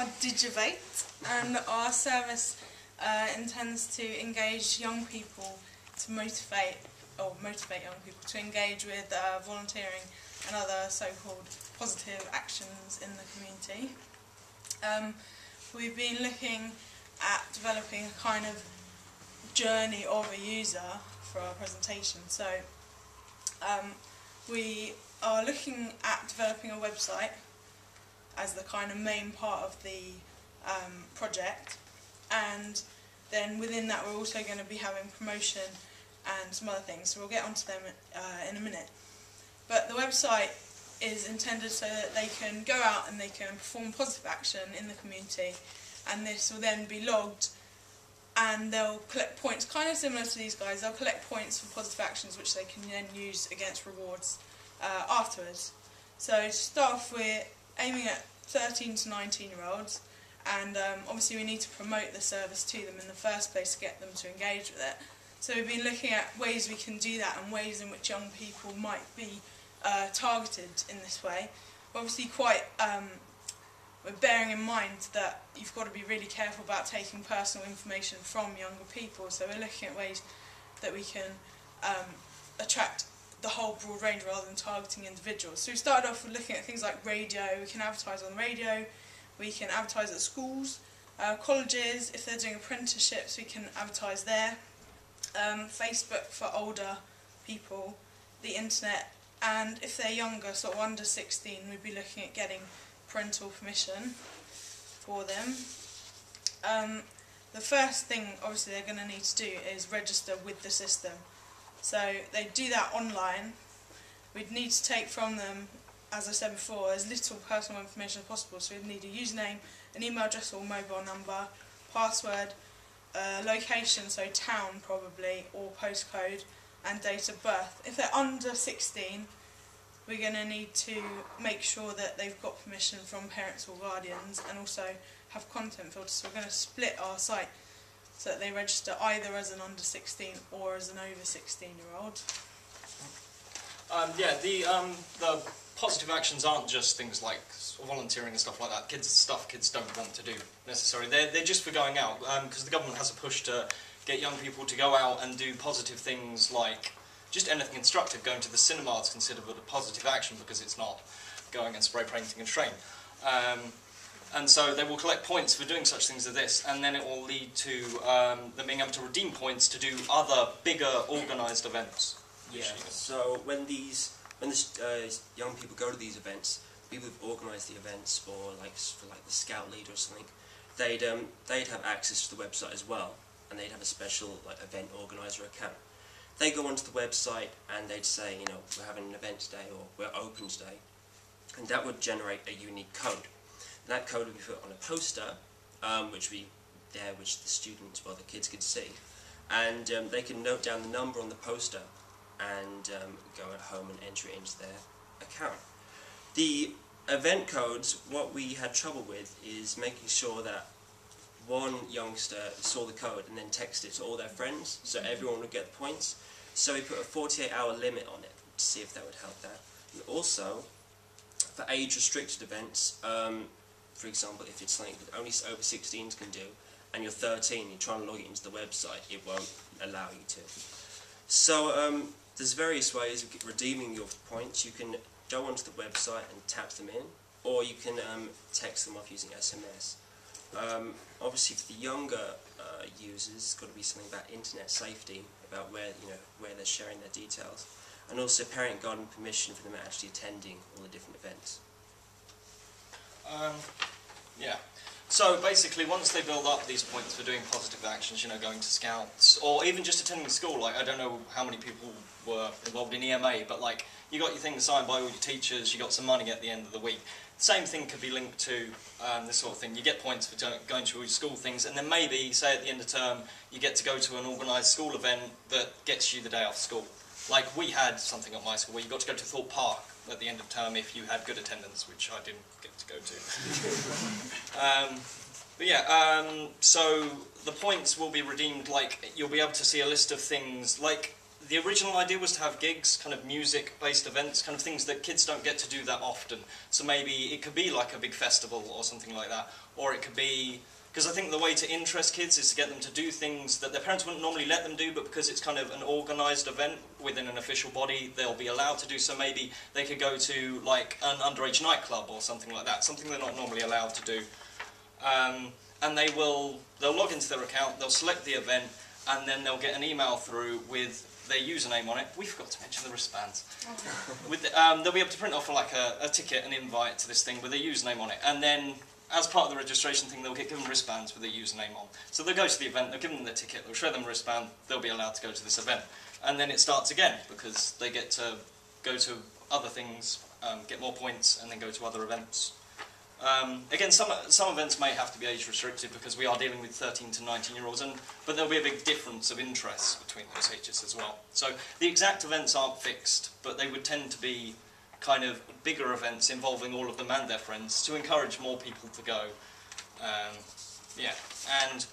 are DigiMe, and our service intends to engage young people to motivate young people to engage with volunteering and other so-called positive actions in the community. We've been looking at developing a kind of journey of a user for our presentation. So we are looking at developing a website as the kind of main part of the project, and then within that we're also going to be having promotion and some other things, so we'll get onto them in a minute. But the website is intended so that they can go out and they can perform positive action in the community, and this will then be logged and they'll collect points, kind of similar to these guys. They'll collect points for positive actions which they can then use against rewards afterwards. So to start off, we're aiming at 13 to 19-year-olds, and obviously we need to promote the service to them in the first place to get them to engage with it. So we've been looking at ways we can do that and ways in which young people might be targeted in this way. We're obviously we're bearing in mind that you've got to be really careful about taking personal information from younger people, so we're looking at ways that we can attract the whole broad range rather than targeting individuals. So we started off with looking at things like radio. We can advertise on radio, we can advertise at schools, colleges. If they're doing apprenticeships, we can advertise there, Facebook for older people, the internet, and if they're younger, sort of under 16, we'd be looking at getting parental permission for them. The first thing obviously they're going to need to do is register with the system. So they do that online. We'd need to take from them, as I said before, as little personal information as possible. So we'd need a username, an email address or mobile number, password, location, so town probably, or postcode, and date of birth. If they're under 16, we're going to need to make sure that they've got permission from parents or guardians, and also have content filters. So we're going to split our site so that they register either as an under 16 or as an over 16-year-old. Yeah, the positive actions aren't just things like volunteering and stuff like that. Kids don't want to do necessarily. They're just for going out, because the government has a push to get young people to go out and do positive things, like just anything instructive. Going to the cinema is considered a positive action because it's not going and spray painting a train. And so they will collect points for doing such things as this, and then it will lead to them being able to redeem points to do other bigger organised events. Yeah. So when the young people go to these events, people who've organised the events, or for the scout leader or something, they'd have access to the website as well, and they'd have a special event organiser account. They go onto the website and they'd say, we're having an event today, or we're open today, and that would generate a unique code. And that code would be put on a poster, which the students, the kids could see, and they can note down the number on the poster and go at home and enter it into their account. The event codes, what we had trouble with is making sure that one youngster saw the code and then texted it to all their friends, so everyone would get the points. So we put a 48-hour limit on it to see if that would help that. And also, for age-restricted events, for example, if it's something that only over 16s can do, and you're 13, you're trying to log it into the website, it won't allow you to. So there's various ways of redeeming your points. You can go onto the website and tap them in, or you can text them off using SMS. Obviously, for the younger users, it's got to be something about internet safety, about where they're sharing their details, and also parent guardian permission for them actually attending all the different events. Yeah. So basically, once they build up these points for doing positive actions, going to scouts, or even just attending school, I don't know how many people were involved in EMA, but you got your thing signed by all your teachers, you got some money at the end of the week. Same thing could be linked to this sort of thing. You get points for going to all your school things, and then maybe, say at the end of term, you get to go to an organised school event that gets you the day off school. Like we had something at my school where you got to go to Thorpe Park at the end of term if you had good attendance, which I didn't get to go to. But yeah, so the points will be redeemed, you'll be able to see a list of things, the original idea was to have gigs, kind of music-based events, kind of things that kids don't get to do that often. So maybe it could be like a big festival or something like that, or it could be, because I think the way to interest kids is to get them to do things that their parents wouldn't normally let them do, but because it's kind of an organised event within an official body, they'll be allowed to do. So maybe they could go to like an underage nightclub or something like that, something they're not normally allowed to do. And they'll log into their account, they'll select the event, and then they'll get an email through with their username on it. We forgot to mention the wristbands. They'll be able to print off like a ticket, an invite to this thing with their username on it, and then as part of the registration thing, they'll get given wristbands with their username on. So they'll go to the event, they'll give them their ticket, they'll show them a wristband, they'll be allowed to go to this event. And then it starts again, because they get to go to other things, get more points, and then go to other events. Again, some events may have to be age restricted because we are dealing with 13 to 19-year-olds, but there'll be a big difference of interest between those ages as well. So the exact events aren't fixed, but they would tend to be kind of bigger events involving all of them and their friends to encourage more people to go. Yeah, and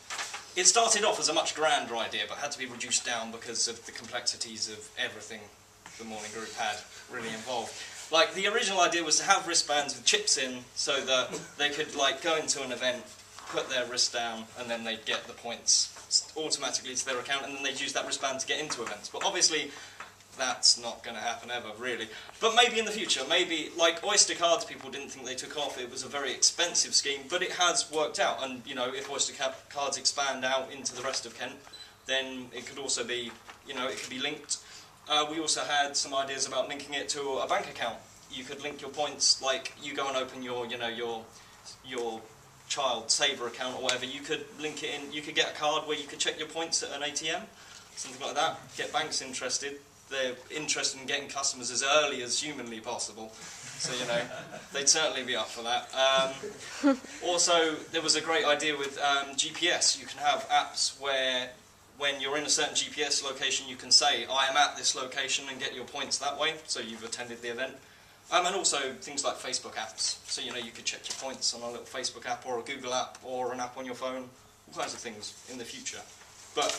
it started off as a much grander idea, but had to be reduced down because of the complexities of everything the morning group had really involved. Like, the original idea was to have wristbands with chips in so that they could, like, go into an event, put their wrist down, and then they'd get the points automatically to their account, and then they'd use that wristband to get into events. But obviously, that's not going to happen ever, really. But maybe in the future, maybe, like, Oyster cards, people didn't think they took off. It was a very expensive scheme, but it has worked out. And, you know, if Oyster cards expand out into the rest of Kent, then it could also be, you know, it could be linked. We also had some ideas about linking it to a bank account. You could link your points, like you go and open your, you know, your child saver account or whatever. You could link it in. You could get a card where you could check your points at an ATM, something like that. Get banks interested. They're interested in getting customers as early as humanly possible. So, you know, they'd certainly be up for that. Also, there was a great idea with GPS. You can have apps where, when you're in a certain GPS location, you can say, I am at this location, and get your points that way, so you've attended the event. And also things like Facebook apps. So, you know, you could check your points on a little Facebook app or a Google app or an app on your phone, all kinds of things in the future. But,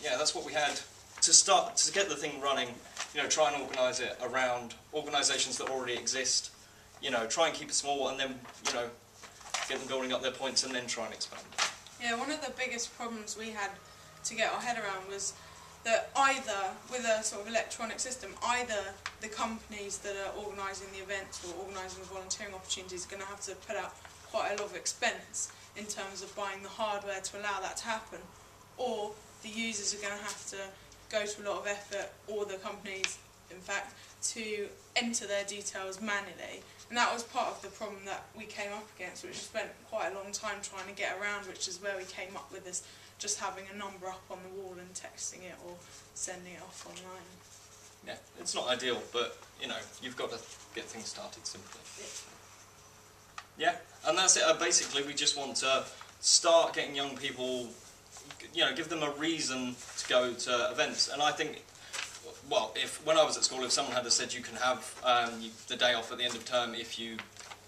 yeah, that's what we had to start, to get the thing running, you know, try and organise it around organisations that already exist, you know, try and keep it small, and then, you know, get them building up their points and then try and expand. Yeah, one of the biggest problems we had to get our head around was that either, with a sort of electronic system, either the companies that are organising the events or organising the volunteering opportunities are going to have to put out quite a lot of expense in terms of buying the hardware to allow that to happen, or the users are going to have to go to a lot of effort, or the companies, in fact, to enter their details manually. And that was part of the problem that we came up against, which we spent quite a long time trying to get around, which is where we came up with this, just having a number up on the wall and texting it or sending it off online. Yeah, it's not ideal, but, you know, you've got to get things started simply. Yeah, and that's it. Basically, we just want to start getting young people, you know, give them a reason to go to events. And I think, well, when I was at school, if someone had said you can have the day off at the end of term if you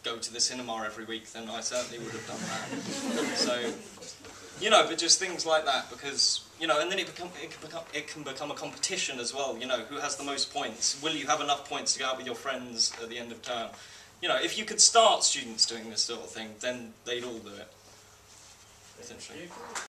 go to the cinema every week, then I certainly would have done that. So, you know, but just things like that, because, you know, and then it can become a competition as well. You know, who has the most points? Will you have enough points to go out with your friends at the end of term? You know, if you could start students doing this sort of thing, then they'd all do it, essentially.